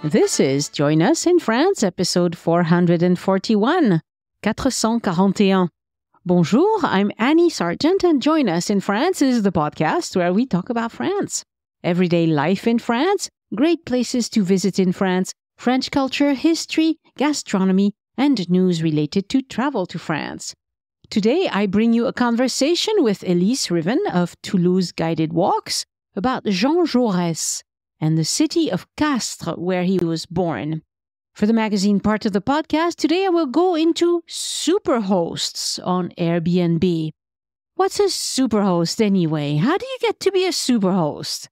This is Join Us in France, episode 441, 441. Bonjour, I'm Annie Sargent, and Join Us in France is the podcast where we talk about France. Everyday life in France, great places to visit in France, French culture, history, gastronomy, and news related to travel to France. Today, I bring you a conversation with Elise Riven of Toulouse Guided Walks about Jean Jaurès and the city of Castres, where he was born. For the magazine part of the podcast, today I will go into superhosts on Airbnb. What's a superhost anyway? How do you get to be a superhost?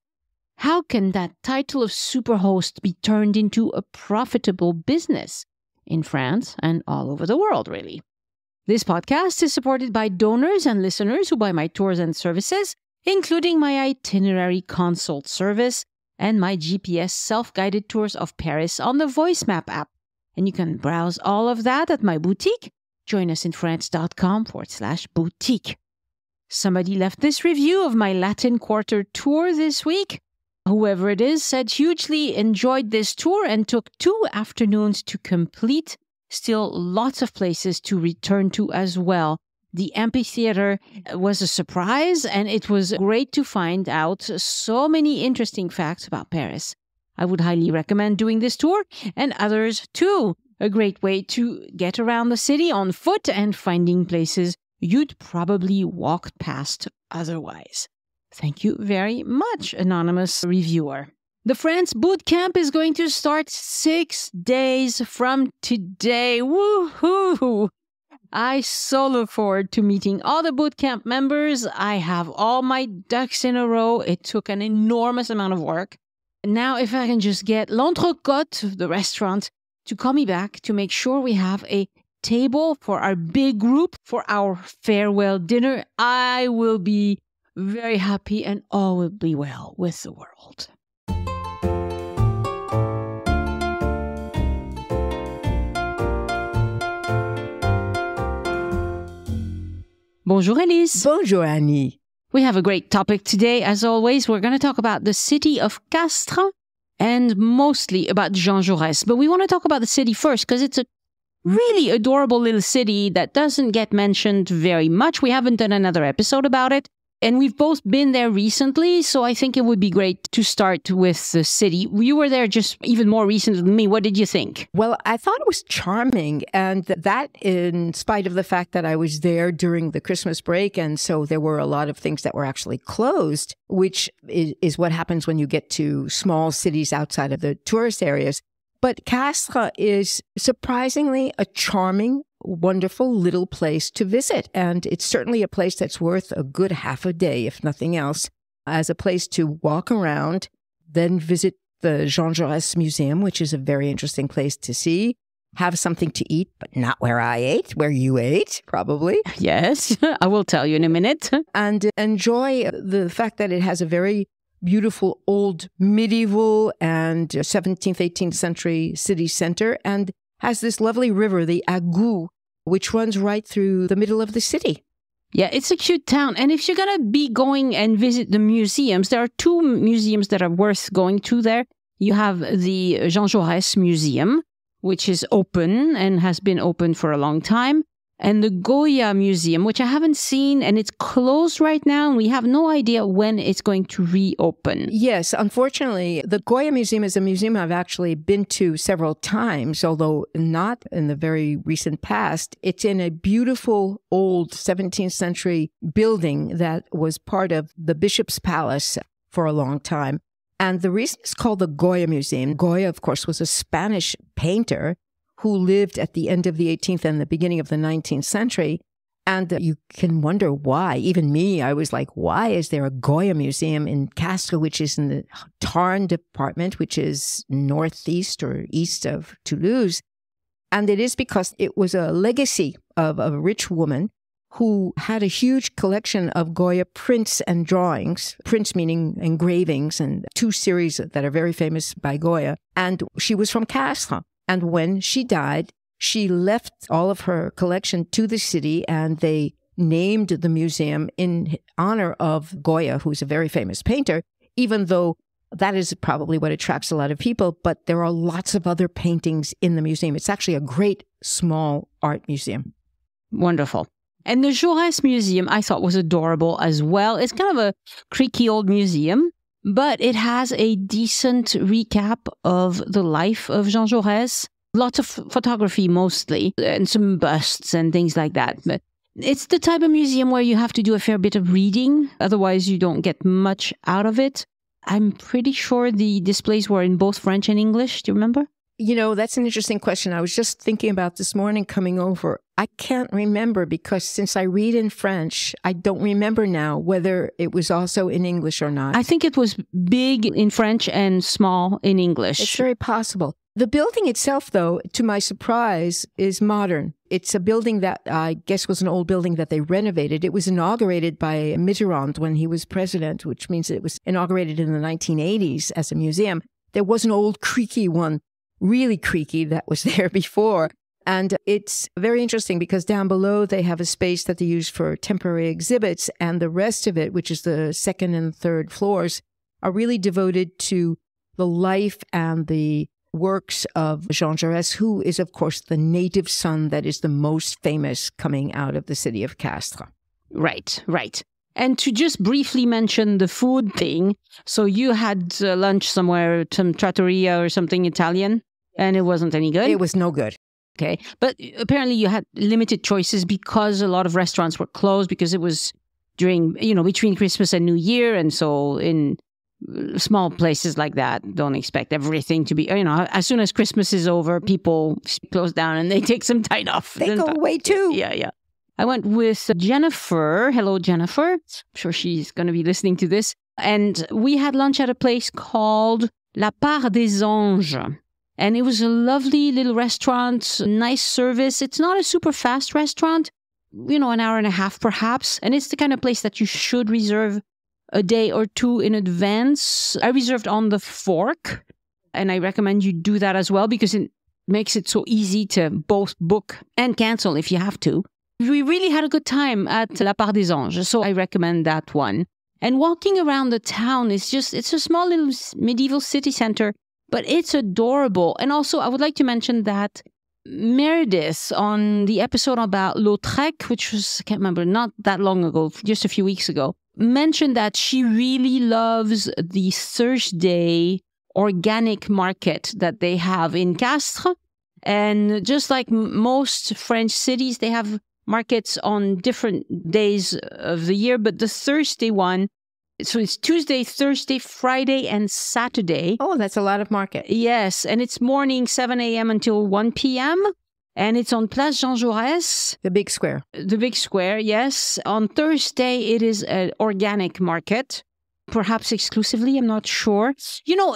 How can that title of superhost be turned into a profitable business in France and all over the world, really? This podcast is supported by donors and listeners who buy my tours and services, including my itinerary consult service and my GPS self-guided tours of Paris on the Voice Map app. And you can browse all of that at my boutique, joinusinfrance.com/boutique. Somebody left this review of my Latin Quarter tour this week. Whoever it is said hugely enjoyed this tour and took 2 afternoons to complete. Still lots of places to return to as well. The amphitheater was a surprise, and it was great to find out so many interesting facts about Paris. I would highly recommend doing this tour and others too. A great way to get around the city on foot and finding places you'd probably walk past otherwise. Thank you very much, anonymous reviewer. The France boot camp is going to start 6 days from today. Woohoo! I so look forward to meeting all the bootcamp members. I have all my ducks in a row. It took an enormous amount of work. Now, if I can just get L'Entrecôte, the restaurant, to call me back to make sure we have a table for our big group for our farewell dinner, I will be very happy and all will be well with the world. Bonjour, Elise. Bonjour, Annie. We have a great topic today. As always, we're going to talk about the city of Castres and mostly about Jean Jaurès. But we want to talk about the city first because it's a really adorable little city that doesn't get mentioned very much. We haven't done another episode about it. And we've both been there recently, so I think it would be great to start with the city. You were there just even more recently than me. What did you think? Well, I thought it was charming, and that in spite of the fact that I was there during the Christmas break, and so there were a lot of things that were actually closed, which is what happens when you get to small cities outside of the tourist areas. But Castres is surprisingly a charming, wonderful little place to visit. And it's certainly a place that's worth a good half a day, if nothing else, as a place to walk around, then visit the Jean Jaurès Museum, which is a very interesting place to see, have something to eat, but not where I ate, where you ate, probably. Yes, I will tell you in a minute. And enjoy the fact that it has a very beautiful old medieval and 17th, 18th century city center, and has this lovely river, the Agou, which runs right through the middle of the city. Yeah, it's a cute town. And if you're going to be going and visit the museums, there are 2 museums that are worth going to there. You have the Jean Jaurès Museum, which is open and has been open for a long time, and the Goya Museum, which I haven't seen, and it's closed right now, and we have no idea when it's going to reopen. Yes, unfortunately, the Goya Museum is a museum I've actually been to several times, although not in the very recent past. It's in a beautiful old 17th century building that was part of the Bishop's Palace for a long time. And the reason it's called the Goya Museum, Goya, of course, was a Spanish painter who lived at the end of the 18th and the beginning of the 19th century. And you can wonder why. Even me, I was like, why is there a Goya Museum in Castres, which is in the Tarn department, which is northeast or east of Toulouse? And it is because it was a legacy of a rich woman who had a huge collection of Goya prints and drawings, prints meaning engravings, and 2 series that are very famous by Goya. And she was from Castres. And when she died, she left all of her collection to the city, and they named the museum in honor of Goya, who's a very famous painter, even though That is probably what attracts a lot of people, but there are lots of other paintings in the museum. It's actually a great small art museum. Wonderful. And the Jaurès Museum, I thought, was adorable as well. It's kind of a creaky old museum, but it has a decent recap of the life of Jean Jaurès. Lots of photography mostly, and some busts and things like that. But it's the type of museum where you have to do a fair bit of reading. Otherwise, you don't get much out of it. I'm pretty sure the displays were in both French and English. Do you remember? You know, that's an interesting question. I was just thinking about this morning coming over. I can't remember because since I read in French, I don't remember now whether it was also in English or not. I think it was big in French and small in English. It's very possible. The building itself, though, to my surprise, is modern. It's a building that I guess was an old building that they renovated. It was inaugurated by Mitterrand when he was president, which means it was inaugurated in the 1980s as a museum. There was an old creaky one, really creaky, that was there before. And it's very interesting because down below they have a space that they use for temporary exhibits, and the rest of it, which is the second and third floors, are really devoted to the life and the works of Jean Jaurès, who is, of course, the native son that is the most famous coming out of the city of Castres. Right, right. And to just briefly mention the food thing, so you had lunch somewhere, some trattoria or something Italian, and it wasn't any good? It was no good. Okay. But apparently you had limited choices because a lot of restaurants were closed because it was during, between Christmas and New Year. And so in small places like that, don't expect everything to be, as soon as Christmas is over, people close down and they take some time off. They go away too. Yeah. I went with Jennifer. Hello, Jennifer. I'm sure she's going to be listening to this. And we had lunch at a place called La Part des Anges. And it was a lovely little restaurant, nice service. It's not a super fast restaurant, an hour and a half perhaps. And it's the kind of place that you should reserve a day or two in advance. I reserved on the Fork, and I recommend you do that as well because it makes it so easy to both book and cancel if you have to. We really had a good time at La Part des Anges, so I recommend that one. And walking around the town it's a small little medieval city center, but it's adorable. And also, I would like to mention that Meredith, on the episode about Lautrec, which was, I can't remember, not that long ago, just a few weeks ago, mentioned that she really loves the Thursday organic market that they have in Castres. And just like most French cities, they have markets on different days of the year, but the Thursday one, so it's Tuesday, Thursday, Friday, and Saturday. Oh, that's a lot of market. Yes, and it's morning 7 a.m. until 1 p.m., and it's on Place Jean Jaurès. The big square. The big square, yes. On Thursday, it is an organic market, perhaps exclusively, I'm not sure.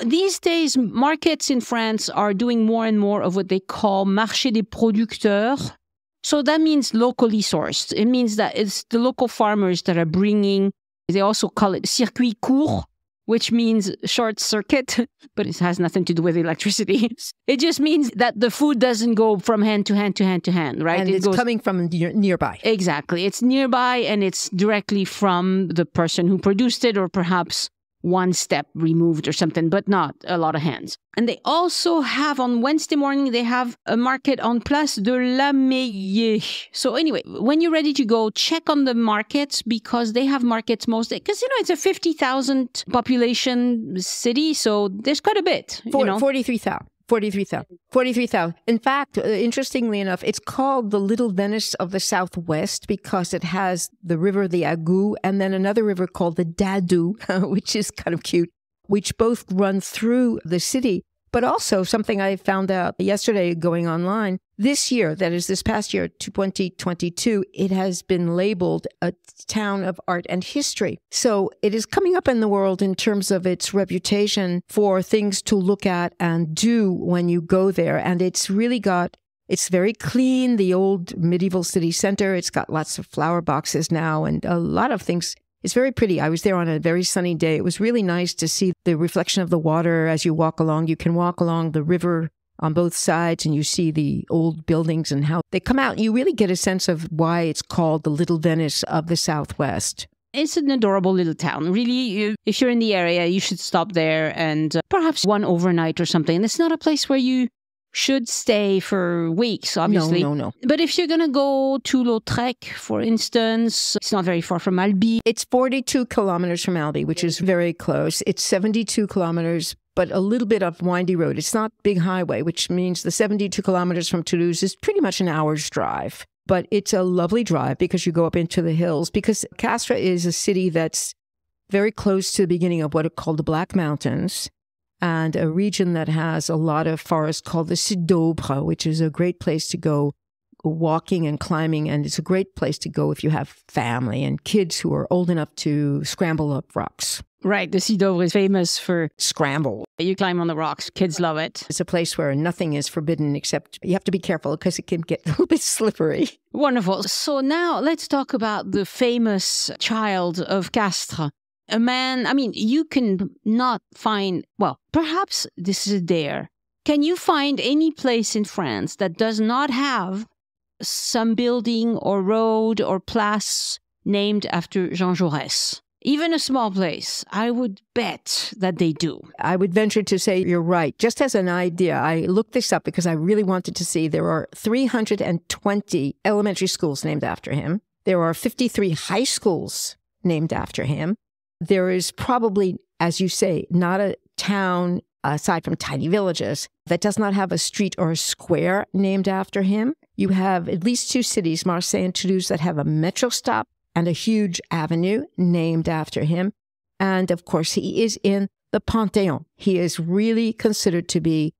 These days, markets in France are doing more and more of what they call marché des producteurs. So that means locally sourced. It means that it's the local farmers that are bringing. They also call it circuit court, which means short circuit, but it has nothing to do with electricity. It just means that the food doesn't go from hand to hand to hand to hand, right? And it's coming from nearby. Exactly. It's nearby and it's directly from the person who produced it, or perhaps one step removed or something, but not a lot of hands. And they also have on Wednesday morning, they have a market on Place de la Meillet. So anyway, when you're ready to go, check on the markets because they have markets mostly, because, it's a 50,000 population city. So there's quite a bit. 43,000. In fact, interestingly enough, it's called the Little Venice of the Southwest because it has the river, the Agout, and then another river called the Dadou, which is kind of cute, which both run through the city. But also something I found out yesterday going online, this year, that is this past year, 2022, it has been labeled a town of art and history. So it is coming up in the world in terms of its reputation for things to look at and do when you go there. And it's very clean, the old medieval city center. It's got lots of flower boxes now and a lot of things. It's very pretty. I was there on a very sunny day. It was really nice to see the reflection of the water as you walk along. You can walk along the river on both sides and you see the old buildings and how they come out. You really get a sense of why it's called the Little Venice of the Southwest. It's an adorable little town. Really, if you're in the area, you should stop there and perhaps one overnight or something. And it's not a place where you should stay for weeks, obviously. No. But if you're going to go to Lautrec, for instance, it's not very far from Albi. It's 42 kilometers from Albi, which is very close. It's 72 kilometers, but a little bit of windy road. It's not big highway, which means the 72 kilometers from Toulouse is pretty much an hour's drive. But it's a lovely drive because you go up into the hills, because Castres is a city that's very close to the beginning of what are called the Black Mountains, and a region that has a lot of forest called the Cidobre, which is a great place to go walking and climbing. And it's a great place to go if you have family and kids who are old enough to scramble up rocks. Right. The Cidobre is famous for scramble. You climb on the rocks. Kids love it. It's a place where nothing is forbidden, except you have to be careful because it can get a little bit slippery. Wonderful. So now let's talk about the famous child of Castres. A man, I mean, you can not find, well, perhaps this is a dare. Can you find any place in France that does not have some building or road or place named after Jean Jaurès? Even a small place, I would bet that they do. I would venture to say you're right. Just as an idea, I looked this up because I really wanted to see. There are 320 elementary schools named after him. There are 53 high schools named after him. There is probably, as you say, not a town, aside from tiny villages, that does not have a street or a square named after him. You have at least two cities, Marseille and Toulouse, that have a metro stop and a huge avenue named after him. And of course, he is in the Panthéon. He is really considered to be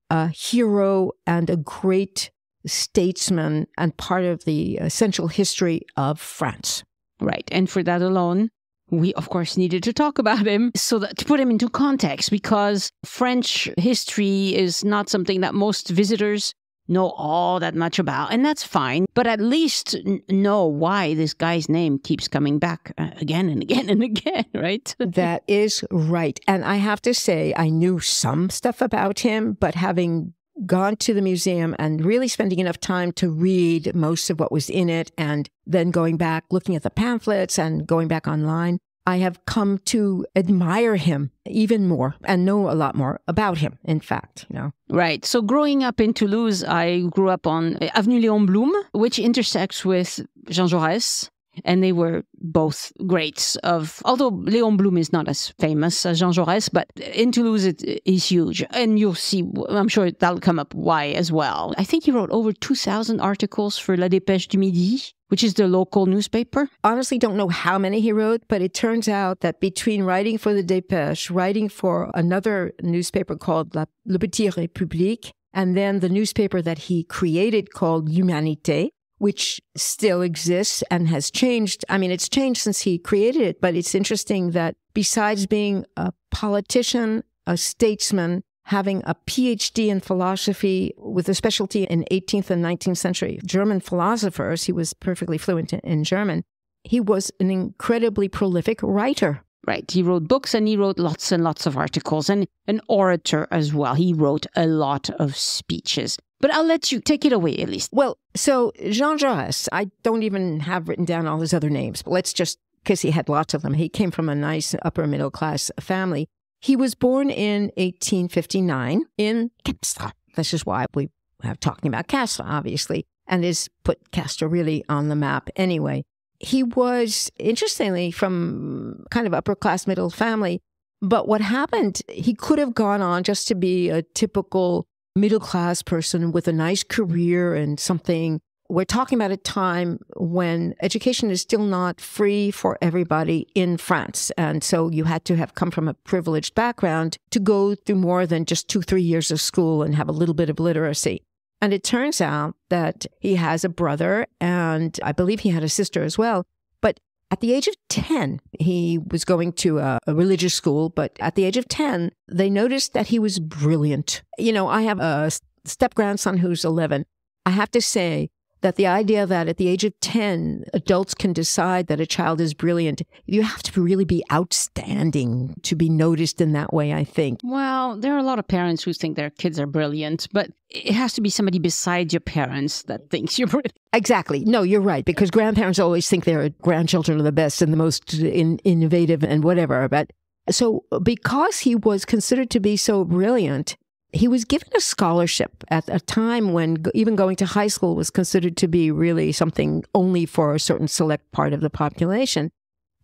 a hero and a great statesman and part of the essential history of France. Right. And for that alone, we, of course, needed to talk about him so that to put him into context, because French history is not something that most visitors know all that much about, and that's fine. But at least know why this guy's name keeps coming back again and again and again, right? That is right. And I have to say, I knew some stuff about him, but having gone to the museum and really spending enough time to read most of what was in it, and then going back, looking at the pamphlets and going back online, I have come to admire him even more and know a lot more about him, in fact, you know. Right. So growing up in Toulouse, I grew up on Avenue Léon Blum, which intersects with Jean Jaurès. And they were both greats although Léon Blum is not as famous as Jean Jaurès, but in Toulouse it is huge. And you'll see, I'm sure that'll come up why as well. I think he wrote over 2,000 articles for La Dépêche du Midi, which is the local newspaper. Honestly, don't know how many he wrote, but it turns out that between writing for the Dépêche, writing for another newspaper called Le Petit République, and then the newspaper that he created called Humanité, which still exists and has changed. I mean, it's changed since he created it, but it's interesting that besides being a politician, a statesman, having a PhD in philosophy with a specialty in 18th and 19th century German philosophers, he was perfectly fluent in German, he was an incredibly prolific writer. Right. He wrote books and he wrote lots and lots of articles, and an orator as well. He wrote a lot of speeches. But I'll let you take it away, at least. Well, so Jean Jaurès, I don't even have written down all his other names. But let's just, because he had lots of them. He came from a nice upper middle class family. He was born in 1859 in Castres. This is why we have talking about Castres, obviously, and is put Castres really on the map anyway. He was, interestingly, from kind of upper class middle family. But what happened, he could have gone on just to be a typical middle-class person with a nice career and something. We're talking about a time when education is still not free for everybody in France. And so you had to have come from a privileged background to go through more than just 2-3 years of school and have a little bit of literacy. And it turns out that he has a brother, and I believe he had a sister as well. But at the age of 10, he was going to a religious school, but at the age of 10, they noticed that he was brilliant. You know, I have a step-grandson who's 11. I have to say that the idea that at the age of 10, adults can decide that a child is brilliant, you have to really be outstanding to be noticed in that way, I think. Well, there are a lot of parents who think their kids are brilliant, but it has to be somebody besides your parents that thinks you're brilliant. Exactly. No, you're right, because grandparents always think their grandchildren are the best and the most innovative and whatever. But so because he was considered to be so brilliant, he was given a scholarship at a time when even going to high school was considered to be really something only for a certain select part of the population.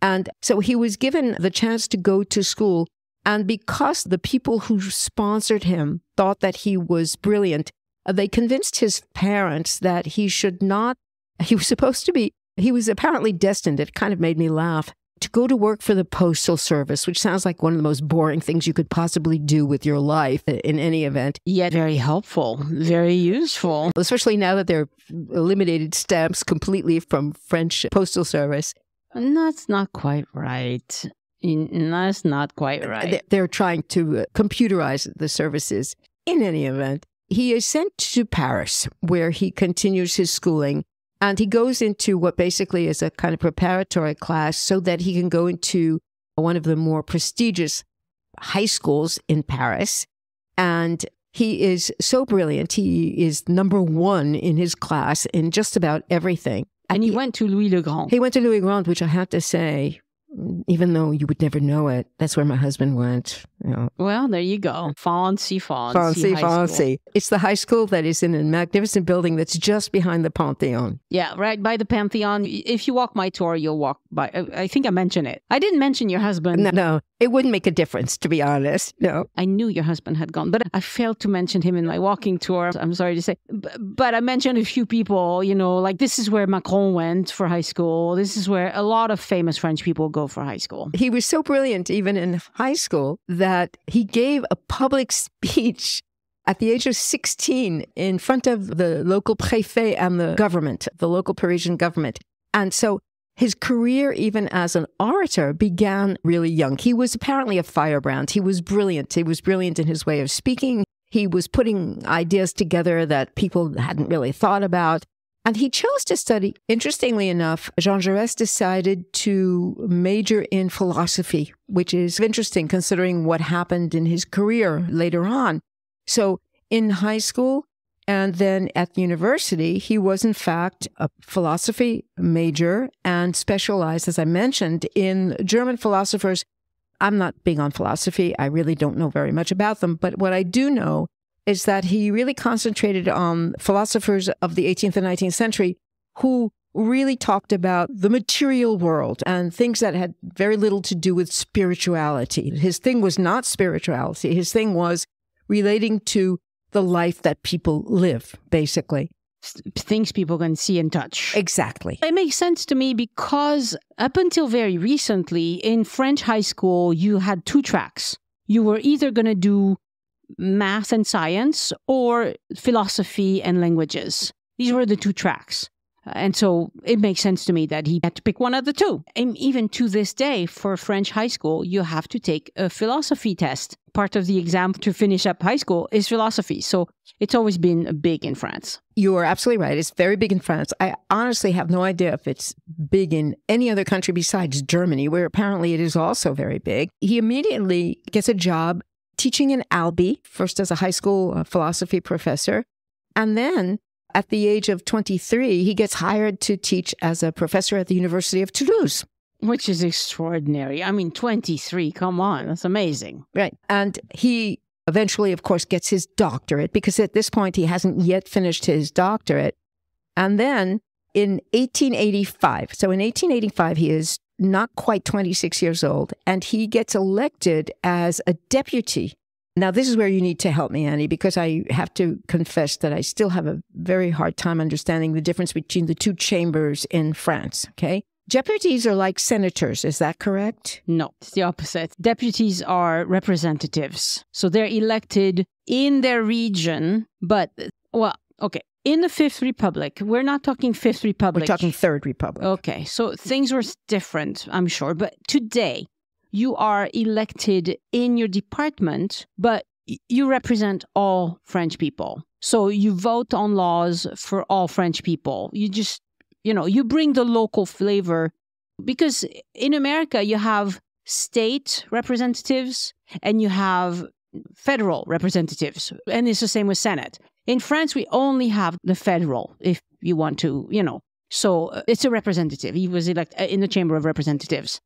And so he was given the chance to go to school. And because the people who sponsored him thought that he was brilliant, they convinced his parents that he should not, he was apparently destined, it kind of made me laugh, to go to work for the Postal Service, which sounds like one of the most boring things you could possibly do with your life in any event. Yet very helpful, very useful. Especially now that they've eliminated stamps completely from French Postal Service. That's not quite right. That's not quite right. They're trying to computerize the services. In any event, he is sent to Paris, where he continues his schooling. And he goes into what basically is a kind of preparatory class so that he can go into one of the more prestigious high schools in Paris. And he is so brilliant. He is number one in his class in just about everything. And he went to Louis le Grand. He went to Louis le Grand, which I have to say, even though you would never know it, that's where my husband went. You know. Well, there you go. Fancy. Fancy. It's the high school that is in a magnificent building that's just behind the Pantheon. Yeah, right by the Pantheon. If you walk my tour, you'll walk by. I think I mentioned it. I didn't mention your husband. No, it wouldn't make a difference, to be honest. No. I knew your husband had gone, but I failed to mention him in my walking tour. I'm sorry to say. But I mentioned a few people, like this is where Macron went for high school. This is where a lot of famous French people go for high school. He was so brilliant, even in high school, that he gave a public speech at the age of 16 in front of the local préfet and the government, the local Parisian government. And so his career, even as an orator, began really young. He was apparently a firebrand. He was brilliant. He was brilliant in his way of speaking. He was putting ideas together that people hadn't really thought about. And he chose to study. Interestingly enough, Jean Jaurès decided to major in philosophy, which is interesting considering what happened in his career later on. So in high school and then at university, he was in fact a philosophy major and specialized, as I mentioned, in German philosophers. I'm not big on philosophy. I really don't know very much about them. But what I do know is that he really concentrated on philosophers of the 18th and 19th century who really talked about the material world and things that had very little to do with spirituality. His thing was not spirituality. His thing was relating to the life that people live, basically. Things people can see and touch. Exactly. It makes sense to me because up until very recently, in French high school, you had two tracks. You were either going to do math and science or philosophy and languages. These were the two tracks. And so it makes sense to me that he had to pick one of the two. And even to this day, for French high school, you have to take a philosophy test. Part of the exam to finish up high school is philosophy. So it's always been big in France. You are absolutely right. It's very big in France. I honestly have no idea if it's big in any other country besides Germany, where apparently it is also very big. He immediately gets a job teaching in Albi, first as a high school philosophy professor. And then at the age of 23, he gets hired to teach as a professor at the University of Toulouse. Which is extraordinary. I mean, 23, come on, that's amazing. Right. And he eventually, of course, gets his doctorate because at this point he hasn't yet finished his doctorate. And then in 1885, so in 1885, he is not quite 26 years old, and he gets elected as a deputy. Now, this is where you need to help me, Annie, because I have to confess that I still have a very hard time understanding the difference between the two chambers in France, okay? Deputies are like senators, is that correct? No, it's the opposite. Deputies are representatives. So they're elected in their region, but, well, okay. In the Fifth Republic, we're not talking Fifth Republic. We're talking Third Republic. Okay, so things were different, I'm sure. But today, you are elected in your department, but you represent all French people. So you vote on laws for all French people. You just, you bring the local flavor, because in America, you have state representatives and you have federal representatives. And it's the same with Senate. In France, we only have the federal, if you want to, So it's a representative. He was elected in the Chamber of Representatives.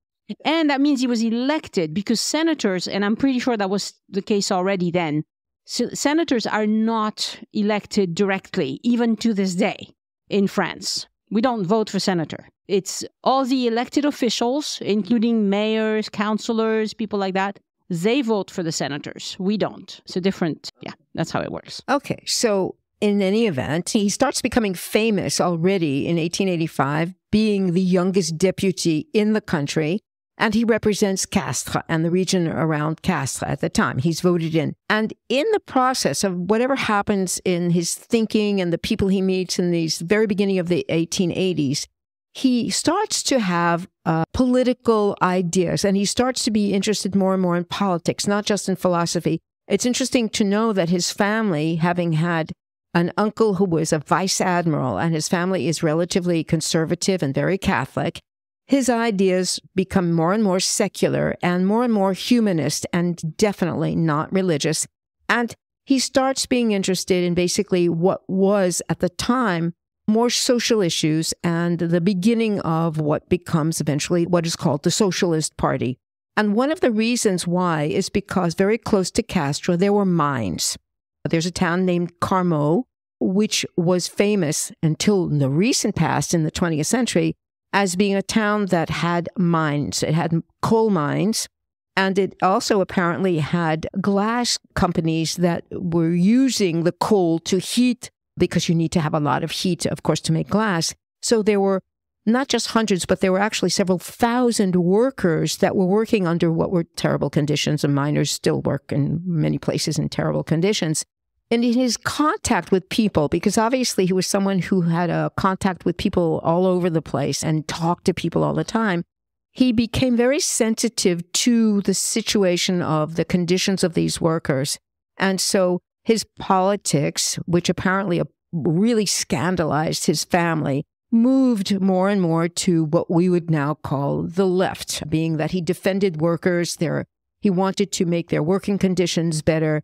And that means he was elected, because senators, and I'm pretty sure that was the case already then, so senators are not elected directly, even to this day in France. We don't vote for senator. It's all the elected officials, including mayors, councillors, people like that. They vote for the senators. We don't. It's a different, that's how it works. Okay, so in any event, he starts becoming famous already in 1885, being the youngest deputy in the country. And he represents Castres and the region around Castres at the time. He's voted in. And in the process of whatever happens in his thinking and the people he meets in these very beginning of the 1880s, he starts to have political ideas, and he starts to be interested more and more in politics, not just in philosophy. It's interesting to know that his family, having had an uncle who was a vice admiral, and his family is relatively conservative and very Catholic, his ideas become more and more secular and more humanist, and definitely not religious. And he starts being interested in basically what was at the time more social issues and the beginning of what becomes eventually what is called the Socialist Party. And one of the reasons why is because very close to Castres, there were mines. There's a town named Carmaux, which was famous until the recent past in the 20th century as being a town that had mines. It had coal mines, and it also apparently had glass companies that were using the coal to heat, because you need to have a lot of heat, of course, to make glass. So there were not just hundreds, but there were actually several thousand workers that were working under what were terrible conditions, and miners still work in many places in terrible conditions. And in his contact with people, because obviously he was someone who had a contact with people all over the place and talked to people all the time, he became very sensitive to the situation of the conditions of these workers. And so his politics, which apparently really scandalized his family, moved more and more to what we would now call the left, being that he defended workers. He wanted to make their working conditions better.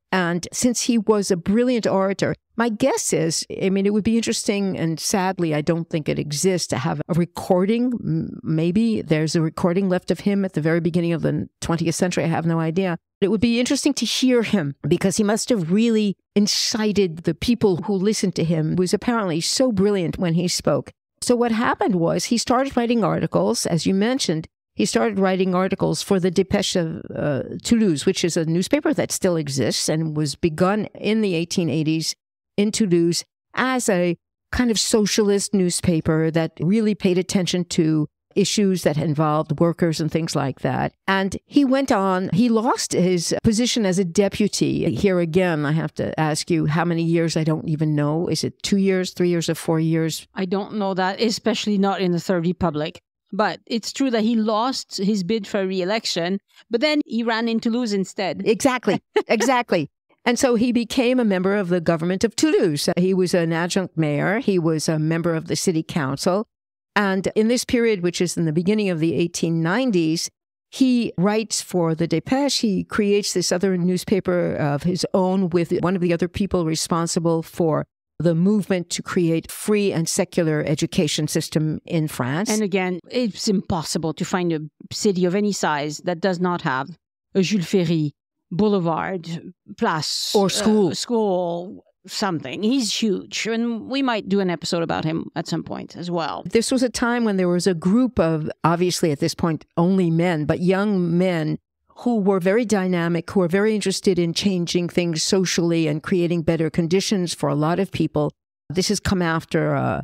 And since he was a brilliant orator, my guess is, it would be interesting, and sadly, I don't think it exists, to have a recording. Maybe there's a recording left of him at the very beginning of the 20th century. I have no idea. It would be interesting to hear him, because he must have really incited the people who listened to him. He was apparently so brilliant when he spoke. So what happened was he started writing articles, as you mentioned. He started writing articles for the Dépêche of Toulouse, which is a newspaper that still exists and was begun in the 1880s in Toulouse as a kind of socialist newspaper that really paid attention to issues that involved workers and things like that. And he went on, he lost his position as a deputy. Here again, I have to ask you how many years, I don't even know. Is it 2 years, 3 years, or 4 years? I don't know that, especially not in the Third Republic. But it's true that he lost his bid for re-election, but then he ran in Toulouse instead. Exactly, exactly. And so he became a member of the government of Toulouse. He was an adjunct mayor. He was a member of the city council. And in this period, which is in the beginning of the 1890s, he writes for the Dépêche. He creates this other newspaper of his own with one of the other people responsible for the movement to create free and secular education system in France. And again, it's impossible to find a city of any size that does not have a Jules Ferry, boulevard, place, or school. School, something. He's huge. And we might do an episode about him at some point as well. This was a time when there was a group of, obviously at this point, only men, but young men who were very dynamic, who were very interested in changing things socially and creating better conditions for a lot of people. This has come after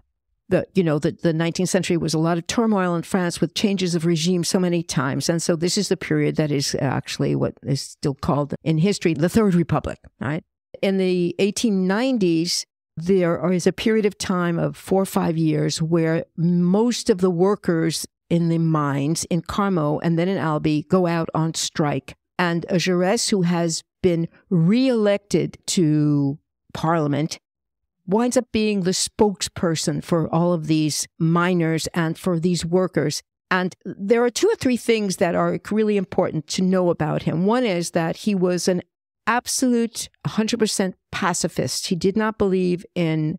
the 19th century was a lot of turmoil in France with changes of regime so many times. And so this is the period that is actually what is still called in history the Third Republic, right? In the 1890s, there is a period of time of 4 or 5 years where most of the workers in the mines in Carmaux and then in Albi go out on strike. And Jaurès, who has been reelected to Parliament, winds up being the spokesperson for all of these miners and for these workers. And there are 2 or 3 things that are really important to know about him. One is that he was an absolute 100% pacifist. He did not believe in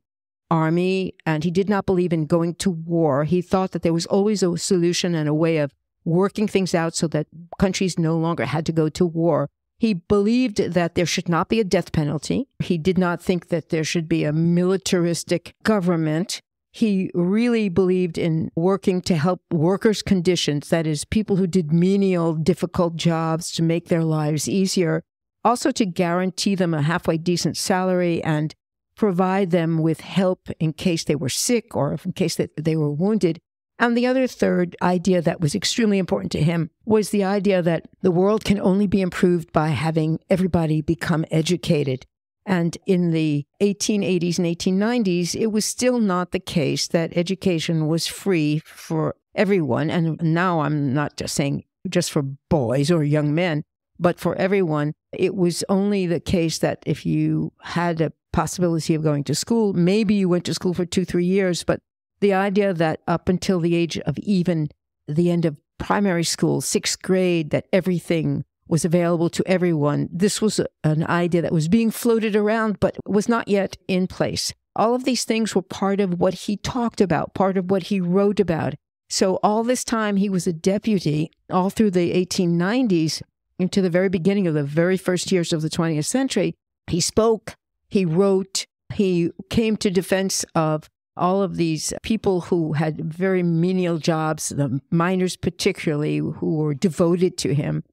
army, and he did not believe in going to war. He thought that there was always a solution and a way of working things out so that countries no longer had to go to war. He believed that there should not be a death penalty. He did not think that there should be a militaristic government. He really believed in working to help workers' conditions, that is, people who did menial, difficult jobs to make their lives easier, also to guarantee them a halfway decent salary and provide them with help in case they were sick or in case that they were wounded. And the other third idea that was extremely important to him was the idea that the world can only be improved by having everybody become educated. And in the 1880s and 1890s, it was still not the case that education was free for everyone. And now I'm not just saying just for boys or young men, but for everyone. It was only the case that if you had a possibility of going to school, maybe you went to school for 2-3 years, but the idea that up until the age of even the end of primary school, 6th grade, that everything was available to everyone, this was an idea that was being floated around, but was not yet in place. All of these things were part of what he talked about, part of what he wrote about. So all this time he was a deputy, all through the 1890s, into the very beginning of the very first years of the 20th century. He spoke, he wrote, he came to defense of all of these people who had very menial jobs, the miners particularly, who were devoted to him.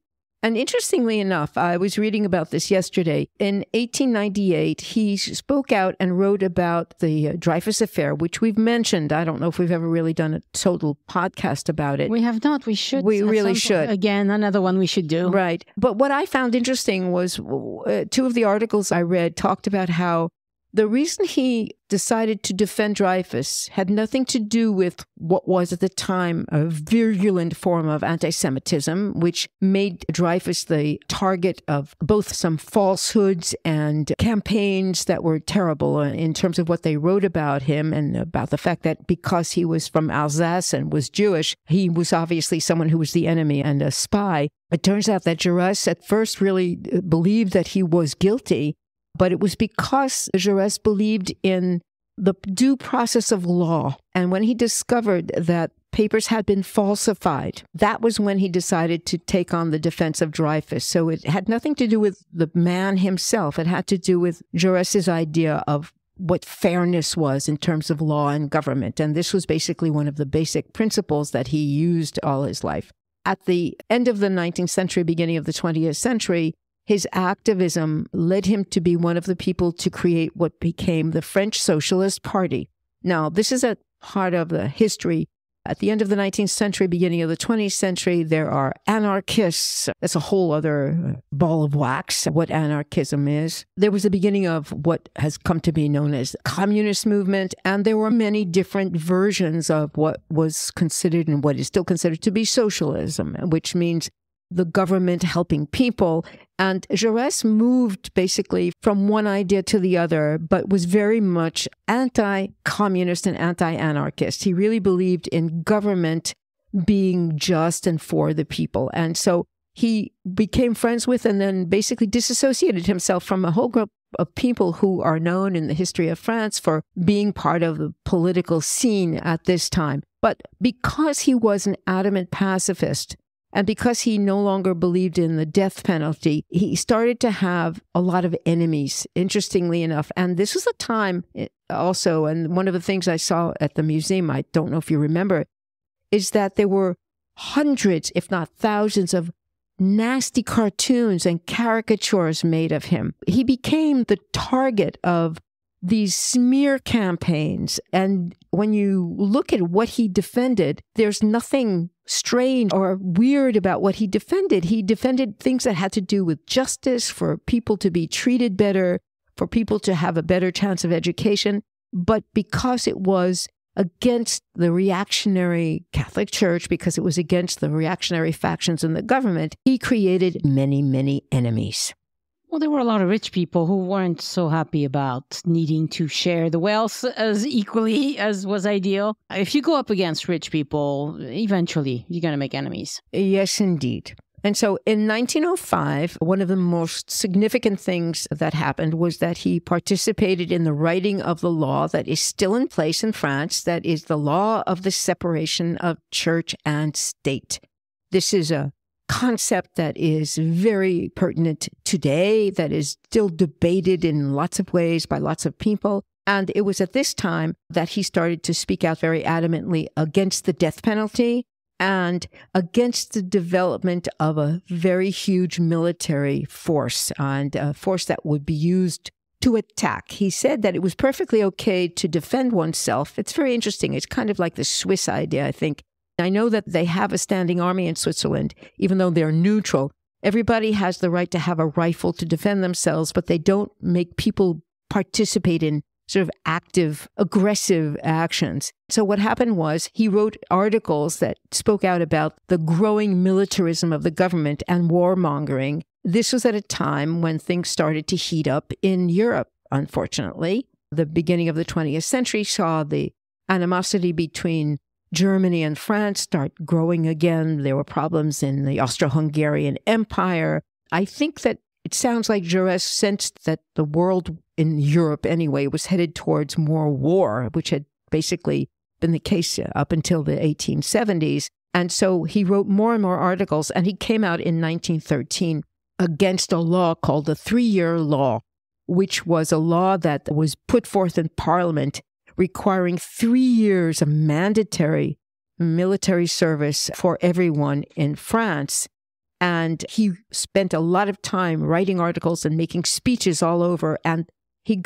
And interestingly enough, I was reading about this yesterday. In 1898, he spoke out and wrote about the Dreyfus Affair, which we've mentioned. I don't know if we've ever really done a total podcast about it. We have not. We should. We really should. Again, another one we should do. Right. But what I found interesting was 2 of the articles I read talked about how the reason he decided to defend Dreyfus had nothing to do with what was at the time a virulent form of anti-Semitism, which made Dreyfus the target of both some falsehoods and campaigns that were terrible in terms of what they wrote about him and about the fact that because he was from Alsace and was Jewish, he was obviously someone who was the enemy and a spy. It turns out that Jaurès at first really believed that he was guilty, but it was because Jaurès believed in the due process of law. And when he discovered that papers had been falsified, that was when he decided to take on the defense of Dreyfus. So it had nothing to do with the man himself. It had to do with Jaurès's idea of what fairness was in terms of law and government. And this was basically one of the basic principles that he used all his life. At the end of the 19th century, beginning of the 20th century, his activism led him to be one of the people to create what became the French Socialist Party. Now, this is a part of the history. At the end of the 19th century, beginning of the 20th century, there are anarchists. That's a whole other ball of wax, what anarchism is. There was the beginning of what has come to be known as the communist movement, and there were many different versions of what was considered and what is still considered to be socialism, which means the government helping people. And Jaurès moved basically from one idea to the other, but was very much anti-communist and anti-anarchist. He really believed in government being just and for the people. And so he became friends with and then basically disassociated himself from a whole group of people who are known in the history of France for being part of the political scene at this time. But because he was an adamant pacifist, and because he no longer believed in the death penalty, he started to have a lot of enemies, interestingly enough. And this was a time also, and one of the things I saw at the museum, I don't know if you remember, is that there were hundreds, if not thousands, of nasty cartoons and caricatures made of him. He became the target of these smear campaigns. And when you look at what he defended, there's nothing strange or weird about what he defended. He defended things that had to do with justice, for people to be treated better, for people to have a better chance of education. But because it was against the reactionary Catholic Church, because it was against the reactionary factions in the government, he created many, many enemies. Well, there were a lot of rich people who weren't so happy about needing to share the wealth as equally as was ideal. If you go up against rich people, eventually you're going to make enemies. Yes, indeed. And so in 1905, one of the most significant things that happened was that he participated in the writing of the law that is still in place in France, that is the law of the separation of church and state. This is a concept that is very pertinent today, that is still debated in lots of ways by lots of people. And it was at this time that he started to speak out very adamantly against the death penalty and against the development of a very huge military force, and a force that would be used to attack. He said that it was perfectly okay to defend oneself. It's very interesting. It's kind of like the Swiss idea, I think. I know that they have a standing army in Switzerland, even though they're neutral. Everybody has the right to have a rifle to defend themselves, but they don't make people participate in sort of active, aggressive actions. So what happened was he wrote articles that spoke out about the growing militarism of the government and warmongering. This was at a time when things started to heat up in Europe, unfortunately. The beginning of the 20th century saw the animosity between Germany and France start growing again. There were problems in the Austro-Hungarian Empire. I think that it sounds like Jaurès sensed that the world in Europe anyway was headed towards more war, which had basically been the case up until the 1870s. And so he wrote more and more articles, and he came out in 1913 against a law called the 3-year law, which was a law that was put forth in Parliament requiring 3 years of mandatory military service for everyone in France. And he spent a lot of time writing articles and making speeches all over. And he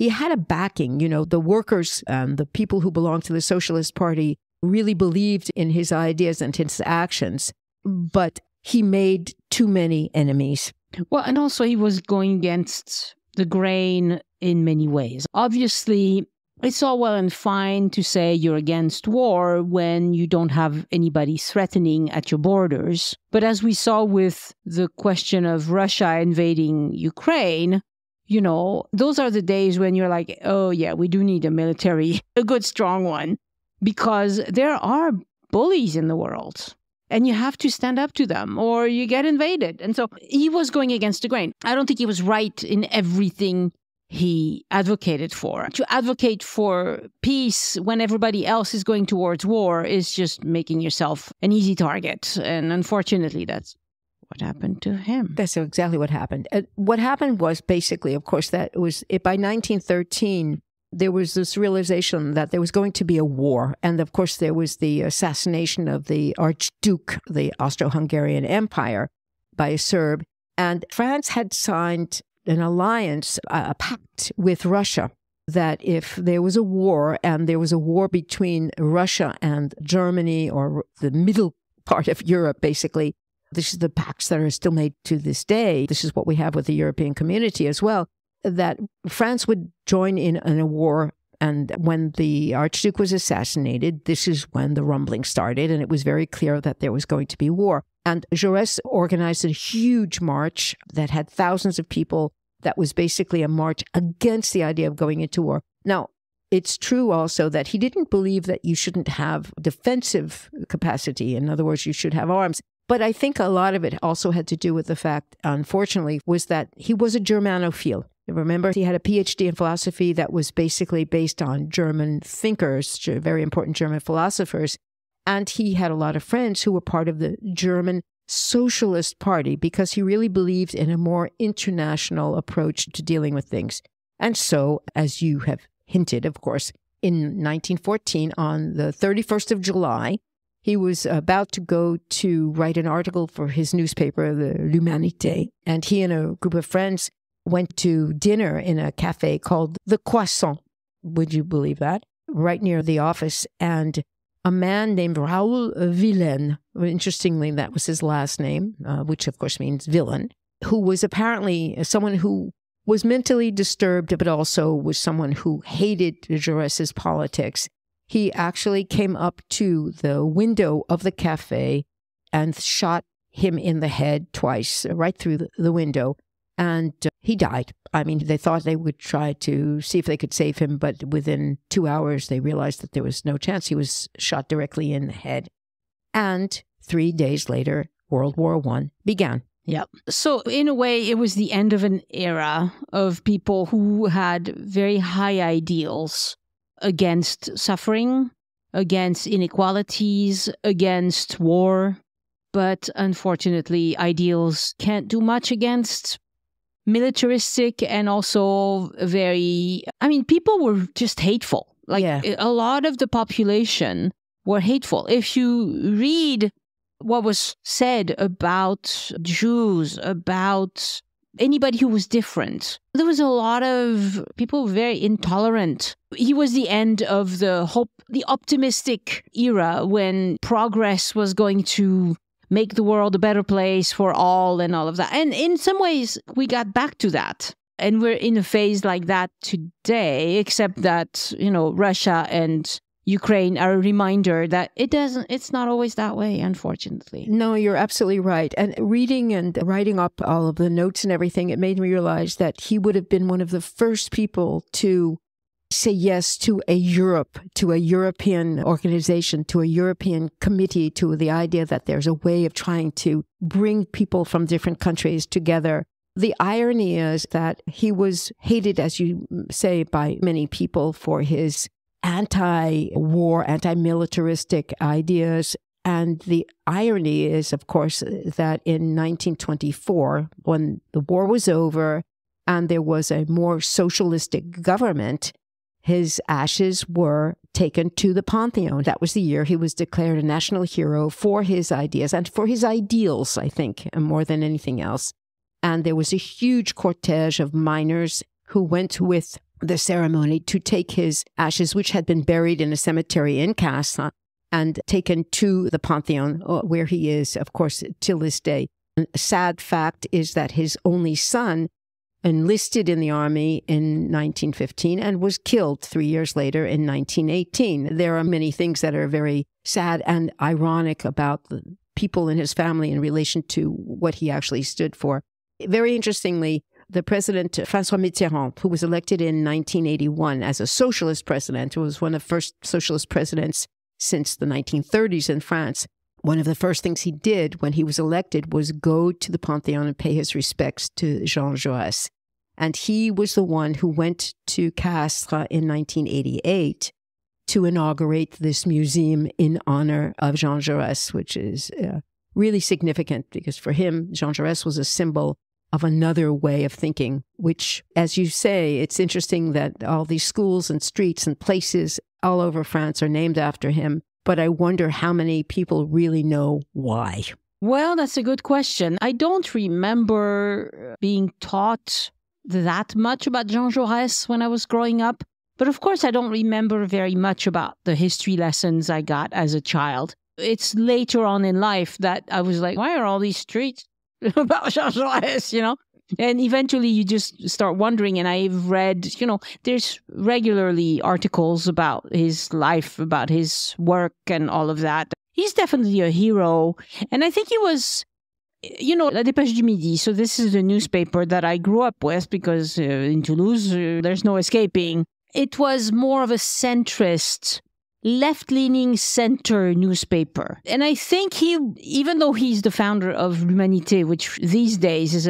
had a backing. You know, the workers, the people who belonged to the Socialist Party really believed in his ideas and his actions. But he made too many enemies. Well, and also he was going against the grain in many ways. Obviously, it's all well and fine to say you're against war when you don't have anybody threatening at your borders. But as we saw with the question of Russia invading Ukraine, you know, those are the days when you're like, oh yeah, we do need a good strong one, because there are bullies in the world and you have to stand up to them or you get invaded. And so he was going against the grain. I don't think he was right in everything he advocated for. To advocate for peace when everybody else is going towards war is just making yourself an easy target. And unfortunately, that's what happened to him. That's exactly what happened. What happened was basically, of course, by 1913, there was this realization that there was going to be a war. And of course, there was the assassination of the Archduke, the Austro-Hungarian Empire, by a Serb. And France had signed an alliance, a pact with Russia, that if there was a war, and there was a war between Russia and Germany, or the middle part of Europe, basically, this is the pacts that are still made to this day. This is what we have with the European community as well, that France would join in a war. And when the Archduke was assassinated, this is when the rumbling started, and it was very clear that there was going to be war. And Jaurès organized a huge march that had thousands of people. That was basically a march against the idea of going into war. Now, it's true also that he didn't believe that you shouldn't have defensive capacity. In other words, you should have arms. But I think a lot of it also had to do with the fact, unfortunately, was that he was a Germanophile. Remember, he had a PhD in philosophy that was basically based on German thinkers, very important German philosophers. And he had a lot of friends who were part of the German Socialist Party because he really believed in a more international approach to dealing with things. And so, as you have hinted, of course, in 1914, on the 31st of July, he was about to go to write an article for his newspaper, the L'Humanité. And he and a group of friends went to dinner in a cafe called The Croissant. Would you believe that? Right near the office. And a man named Raoul Villain, interestingly, that was his last name, which of course means villain, who was apparently someone who was mentally disturbed, but also was someone who hated Jaurès' politics. He actually came up to the window of the cafe and shot him in the head twice, right through the window. And he died. I mean, they thought they would try to see if they could save him, but within 2 hours, they realized that there was no chance. He was shot directly in the head. And 3 days later, World War I began. Yep. So in a way, it was the end of an era of people who had very high ideals against suffering, against inequalities, against war. But unfortunately, ideals can't do much against militaristic and also people were just hateful. A lot of the population were hateful. If you read what was said about Jews, about anybody who was different, there was a lot of people very intolerant. He was the end of the optimistic era when progress was going to make the world a better place for all and all of that. And in some ways, we got back to that. And we're in a phase like that today, except that, Russia and Ukraine are a reminder that it's not always that way, unfortunately. No, you're absolutely right. And reading and writing up all of the notes and everything, it made me realize that he would have been one of the first people to say yes to a European organization, to a European committee, to the idea that there's a way of trying to bring people from different countries together. The irony is that he was hated, as you say, by many people for his anti-war, anti-militaristic ideas. And the irony is, of course, that in 1924, when the war was over and there was a more socialistic government, his ashes were taken to the Pantheon. That was the year he was declared a national hero for his ideas and for his ideals, I think, more than anything else. And there was a huge cortege of miners who went with the ceremony to take his ashes, which had been buried in a cemetery in Castres, and taken to the Pantheon, where he is, of course, till this day. A sad fact is that his only son enlisted in the army in 1915 and was killed 3 years later in 1918. There are many things that are very sad and ironic about the people in his family in relation to what he actually stood for. Very interestingly, the president, François Mitterrand, who was elected in 1981 as a socialist president, who was one of the first socialist presidents since the 1930s in France, one of the first things he did when he was elected was go to the Pantheon and pay his respects to Jean Jaurès. And he was the one who went to Castres in 1988 to inaugurate this museum in honor of Jean Jaurès, which is really significant because for him, Jean Jaurès was a symbol of another way of thinking, which, as you say, it's interesting that all these schools and streets and places all over France are named after him. But I wonder how many people really know why. Well, that's a good question. I don't remember being taught that much about Jean Jaurès when I was growing up. But of course, I don't remember very much about the history lessons I got as a child. It's later on in life that I was like, why are all these streets about Jean Jaurès, And eventually you just start wondering, and I've read, there's regularly articles about his life, about his work and all of that. He's definitely a hero. And I think he was, La Dépêche du Midi. So this is a newspaper that I grew up with because in Toulouse, there's no escaping. It was more of a centrist, left-leaning center newspaper. And I think he, even though he's the founder of L'Humanité, which these days is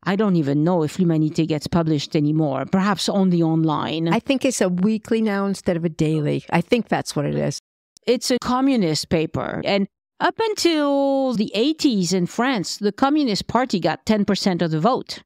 I don't even know if L'Humanité gets published anymore, perhaps only online. I think it's a weekly now instead of a daily. I think that's what it is. It's a communist paper. And up until the 80s in France, the Communist Party got 10% of the vote.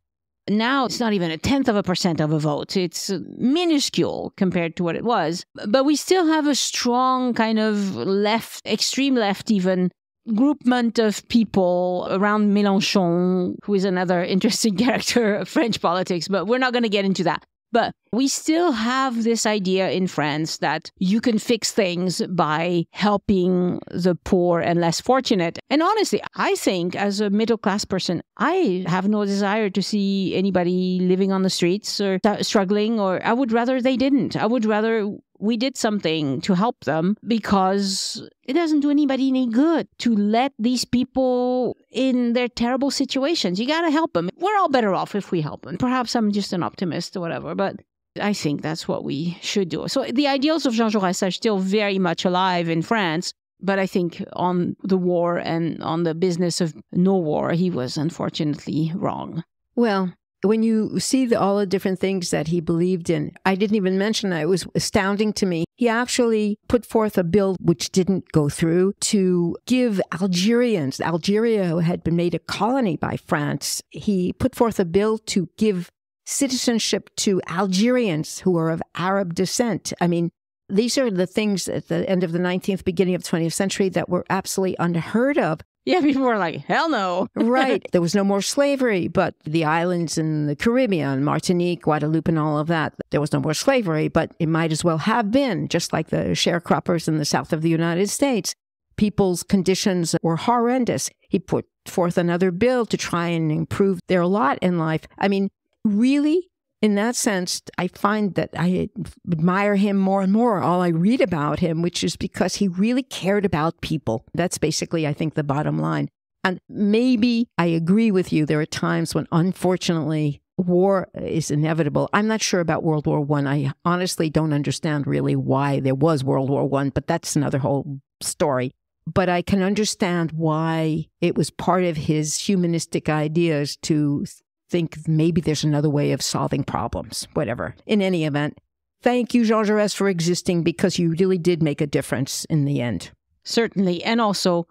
Now it's not even 0.1% of a vote. It's minuscule compared to what it was. But we still have a strong kind of left, extreme left even, groupment of people around Mélenchon, who is another interesting character of French politics, but we're not going to get into that. But we still have this idea in France that you can fix things by helping the poor and less fortunate. And honestly, I think as a middle-class person, I have no desire to see anybody living on the streets or struggling, or I would rather they didn't. I would rather we did something to help them, because it doesn't do anybody any good to let these people in their terrible situations. You got to help them. We're all better off if we help them. Perhaps I'm just an optimist or whatever, but I think that's what we should do. So the ideals of Jean Jaurès are still very much alive in France, but I think on the war and on the business of no war, he was unfortunately wrong. Well, when you see all the different things that he believed in, I didn't even mention that. It was astounding to me. He actually put forth a bill which didn't go through to give Algerians, Algeria had been made a colony by France. He put forth a bill to give citizenship to Algerians who are of Arab descent. I mean, these are the things at the end of the 19th, beginning of the 20th century that were absolutely unheard of. Yeah, people were like, hell no. Right. There was no more slavery, but the islands in the Caribbean, Martinique, Guadeloupe, and all of that, there was no more slavery, but it might as well have been, just like the sharecroppers in the south of the United States. People's conditions were horrendous. He put forth another bill to try and improve their lot in life. I mean, really, in that sense, I find that I admire him more and more, all I read about him, which is because he really cared about people. That's basically, I think, the bottom line. And maybe I agree with you. There are times when, unfortunately, war is inevitable. I'm not sure about World War I. I honestly don't understand really why there was World War I, but that's another whole story. But I can understand why it was part of his humanistic ideas to think maybe there's another way of solving problems, whatever. In any event, thank you, Jean Jaurès, for existing, because you really did make a difference in the end. Certainly. And also,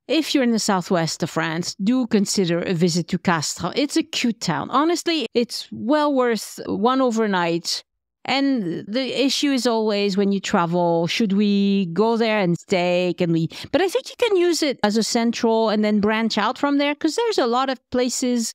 if you're in the southwest of France, do consider a visit to Castres. It's a cute town. Honestly, it's well worth one overnight. And the issue is always when you travel, should we go there and stay? But I think you can use it as a central and then branch out from there, because there's a lot of places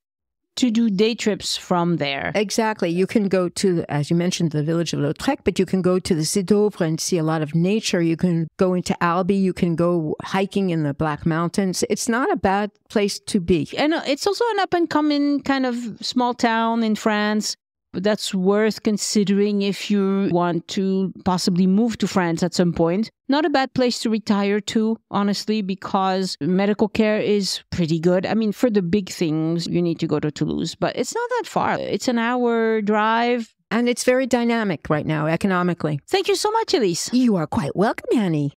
to do day trips from there. Exactly. You can go to, as you mentioned, the village of Lautrec, but you can go to the Cédovre and see a lot of nature. You can go into Albi. You can go hiking in the Black Mountains. It's not a bad place to be. And it's also an up-and-coming kind of small town in France. That's worth considering if you want to possibly move to France at some point. Not a bad place to retire to, honestly, because medical care is pretty good. I mean, for the big things, you need to go to Toulouse, but it's not that far. It's an hour drive. And it's very dynamic right now, economically. Thank you so much, Elise. You are quite welcome, Annie.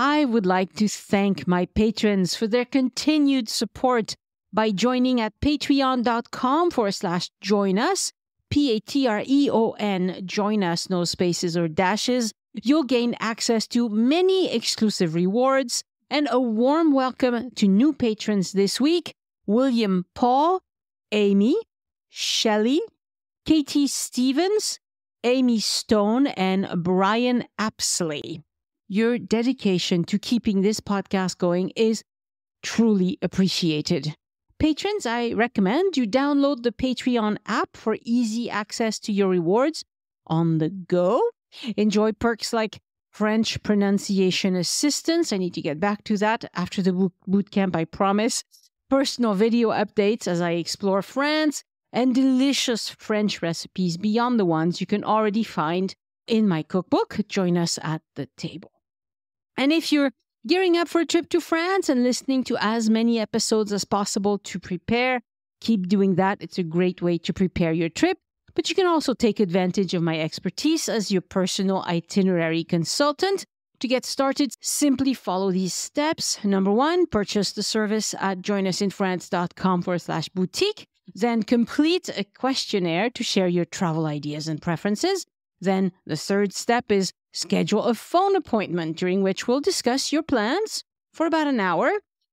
I would like to thank my patrons for their continued support by joining at patreon.com/join us, Patreon, join us, no spaces or dashes. You'll gain access to many exclusive rewards and a warm welcome to new patrons this week: William Paul, Amy, Shelley, Katie Stevens, Amy Stone, and Brian Apsley. Your dedication to keeping this podcast going is truly appreciated. Patrons, I recommend you download the Patreon app for easy access to your rewards on the go. Enjoy perks like French pronunciation assistance. I need to get back to that after the boot camp, I promise. Personal video updates as I explore France, and delicious French recipes beyond the ones you can already find in my cookbook. Join us at the table. And if you're gearing up for a trip to France and listening to as many episodes as possible to prepare, keep doing that. It's a great way to prepare your trip. But you can also take advantage of my expertise as your personal itinerary consultant. To get started, simply follow these steps. Number 1, purchase the service at joinusinfrance.com/boutique. Then complete a questionnaire to share your travel ideas and preferences. Then the third step is schedule a phone appointment during which we'll discuss your plans for about an hour.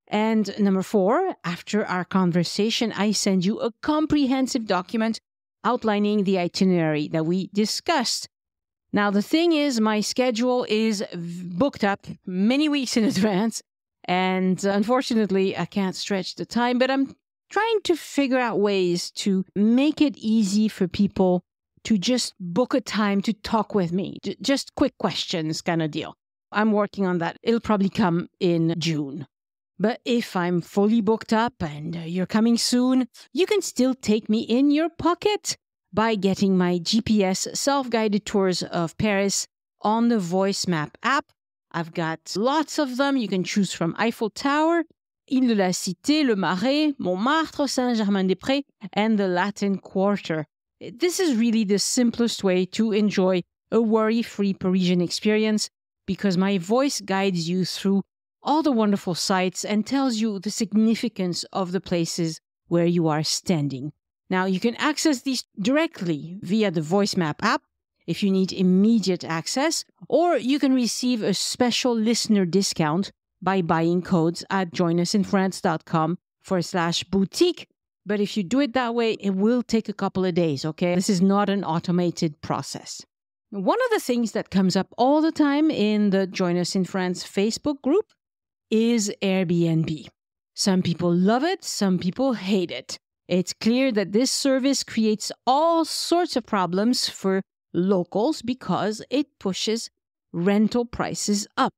And number 4, after our conversation, I send you a comprehensive document outlining the itinerary that we discussed. Now, the thing is, my schedule is booked up many weeks in advance, and unfortunately, I can't stretch the time, but I'm trying to figure out ways to make it easy for people to just book a time to talk with me. Just quick questions kind of deal. I'm working on that. It'll probably come in June. But if I'm fully booked up and you're coming soon, you can still take me in your pocket by getting my GPS self-guided tours of Paris on the Voice Map app. I've got lots of them. You can choose from Eiffel Tower, Ile de la Cité, Le Marais, Montmartre, Saint-Germain-des-Prés, and the Latin Quarter. This is really the simplest way to enjoy a worry-free Parisian experience because my voice guides you through all the wonderful sights and tells you the significance of the places where you are standing. Now, you can access these directly via the Voice Map app if you need immediate access, or you can receive a special listener discount by buying codes at joinusinfrance.com/boutique. But if you do it that way, it will take a couple of days, okay? This is not an automated process. One of the things that comes up all the time in the Join Us in France Facebook group is Airbnb. Some people love it, some people hate it. It's clear that this service creates all sorts of problems for locals because it pushes rental prices up.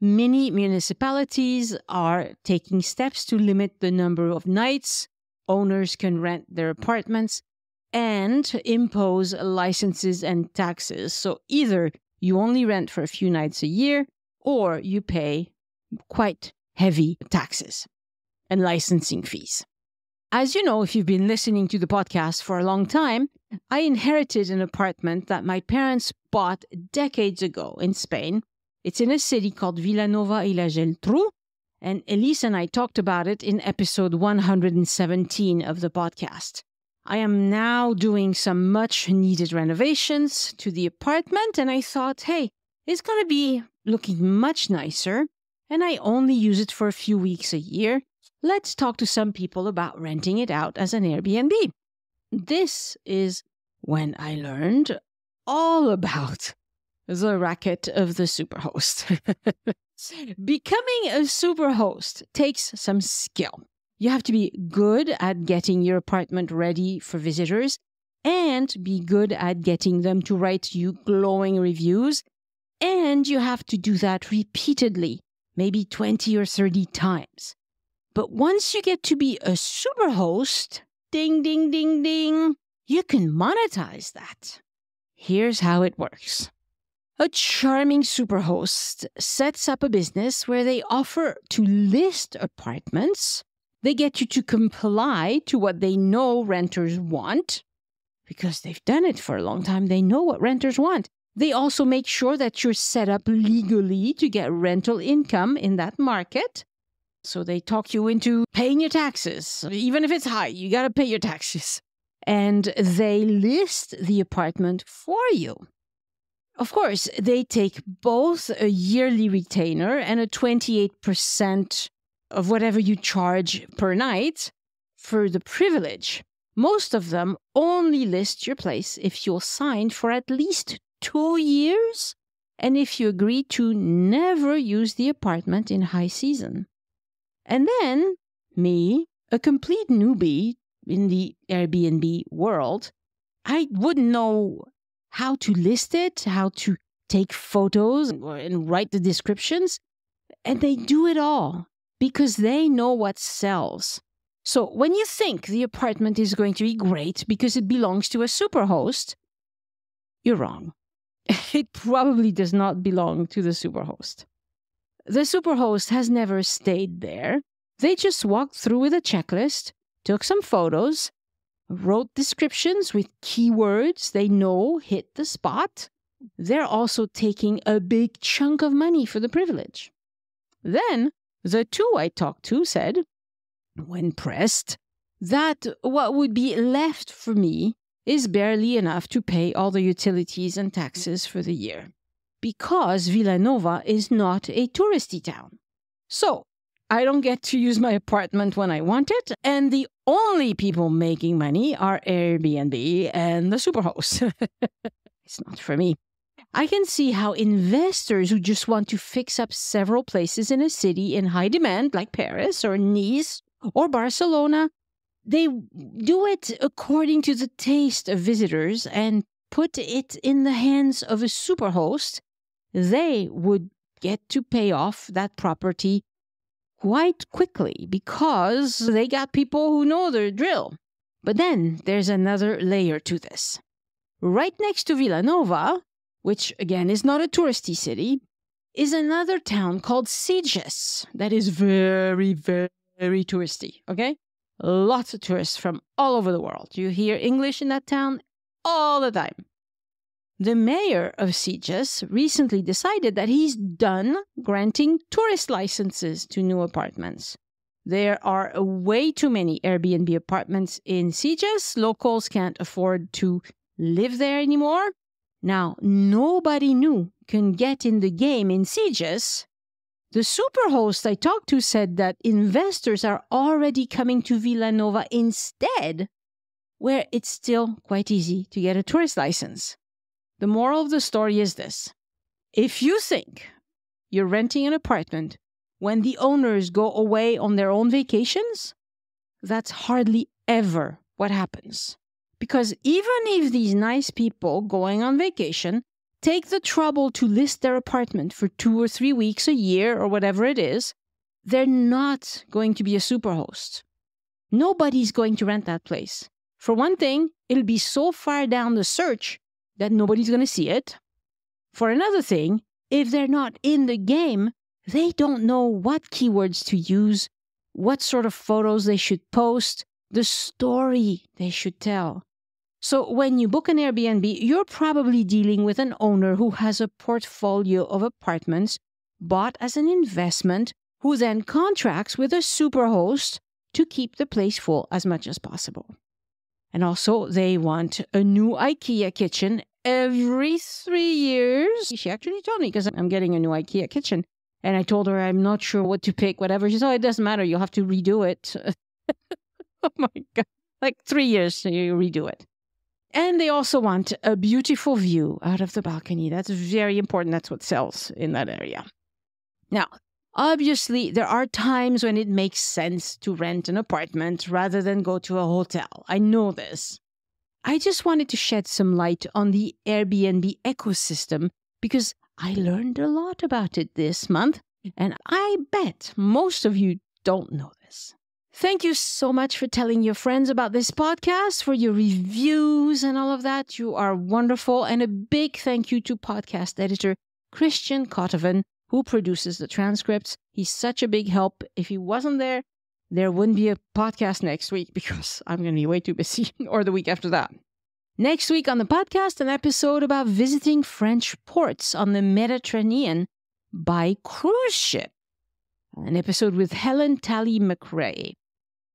Many municipalities are taking steps to limit the number of nights owners can rent their apartments and impose licenses and taxes. So either you only rent for a few nights a year or you pay quite heavy taxes and licensing fees. As you know, if you've been listening to the podcast for a long time, I inherited an apartment that my parents bought decades ago in Spain. It's in a city called Vilanova y la Geltrú, and Elise and I talked about it in episode 117 of the podcast. I am now doing some much-needed renovations to the apartment, and I thought, hey, it's going to be looking much nicer, and I only use it for a few weeks a year. Let's talk to some people about renting it out as an Airbnb. This is when I learned all about the racket of the superhost. Becoming a superhost takes some skill. You have to be good at getting your apartment ready for visitors and be good at getting them to write you glowing reviews. And you have to do that repeatedly, maybe 20 or 30 times. But once you get to be a superhost, ding, ding, ding, ding, you can monetize that. Here's how it works. A charming superhost sets up a business where they offer to list apartments. They get you to comply to what they know renters want. Because they've done it for a long time, they know what renters want. They also make sure that you're set up legally to get rental income in that market. So they talk you into paying your taxes. Even if it's high, you got to pay your taxes. And they list the apartment for you. Of course, they take both a yearly retainer and a 28% of whatever you charge per night for the privilege. Most of them only list your place if you'll sign for at least 2 years and if you agree to never use the apartment in high season. And then, me, a complete newbie in the Airbnb world, I wouldn't know how to list it, how to take photos and write the descriptions. And they do it all because they know what sells. So when you think the apartment is going to be great because it belongs to a superhost, you're wrong. It probably does not belong to the superhost. The superhost has never stayed there. They just walked through with a checklist, took some photos, wrote descriptions with keywords they know hit the spot. They're also taking a big chunk of money for the privilege. Then, the two I talked to said, when pressed, that what would be left for me is barely enough to pay all the utilities and taxes for the year, because Villanova is not a touristy town. So, I don't get to use my apartment when I want it, and the only people making money are Airbnb and the superhosts. It's not for me. I can see how investors who just want to fix up several places in a city in high demand, like Paris or Nice or Barcelona, they do it according to the taste of visitors and put it in the hands of a superhost. They would get to pay off that property quite quickly because they got people who know their drill. But then there's another layer to this. Right next to Villanova, which again is not a touristy city, is another town called Sitges that is very, very, very touristy, okay? Lots of tourists from all over the world. You hear English in that town all the time. The mayor of Sitges recently decided that he's done granting tourist licenses to new apartments. There are way too many Airbnb apartments in Sitges. Locals can't afford to live there anymore. Now, nobody new can get in the game in Sitges. The superhost I talked to said that investors are already coming to Villanova instead, where it's still quite easy to get a tourist license. The moral of the story is this. If you think you're renting an apartment when the owners go away on their own vacations, that's hardly ever what happens. Because even if these nice people going on vacation take the trouble to list their apartment for 2 or 3 weeks a year or whatever it is, they're not going to be a superhost. Nobody's going to rent that place. For one thing, it'll be so far down the search that nobody's going to see it. For another thing, if they're not in the game, they don't know what keywords to use, what sort of photos they should post, the story they should tell. So when you book an Airbnb, you're probably dealing with an owner who has a portfolio of apartments bought as an investment, who then contracts with a superhost to keep the place full as much as possible. And also, they want a new IKEA kitchen every 3 years. She actually told me, because I'm getting a new IKEA kitchen. And I told her I'm not sure what to pick, whatever. She said, oh, it doesn't matter. You'll have to redo it. Oh my God. Like 3 years, so you redo it. And they also want a beautiful view out of the balcony. That's very important. That's what sells in that area. Now, obviously, there are times when it makes sense to rent an apartment rather than go to a hotel. I know this. I just wanted to shed some light on the Airbnb ecosystem because I learned a lot about it this month, and I bet most of you don't know this. Thank you so much for telling your friends about this podcast, for your reviews and all of that. You are wonderful. And a big thank you to podcast editor Christian Kotovan, who produces the transcripts. He's such a big help. If he wasn't there, there wouldn't be a podcast next week because I'm going to be way too busy, or the week after that. Next week on the podcast, an episode about visiting French ports on the Mediterranean by cruise ship. An episode with Helen Talley-McRae.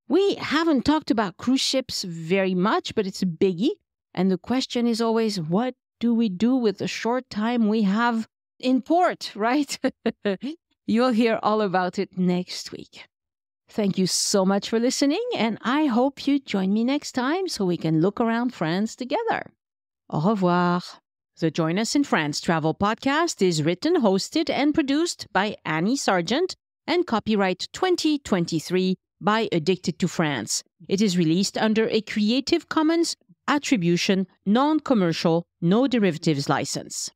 We haven't talked about cruise ships very much, but it's a biggie. And the question is always, what do we do with the short time we have in port, right? You'll hear all about it next week. Thank you so much for listening, and I hope you join me next time so we can look around France together. Au revoir. The Join Us in France Travel Podcast is written, hosted, and produced by Annie Sargent and copyright 2023 by Addicted to France. It is released under a Creative Commons Attribution, Non-Commercial, No Derivatives license.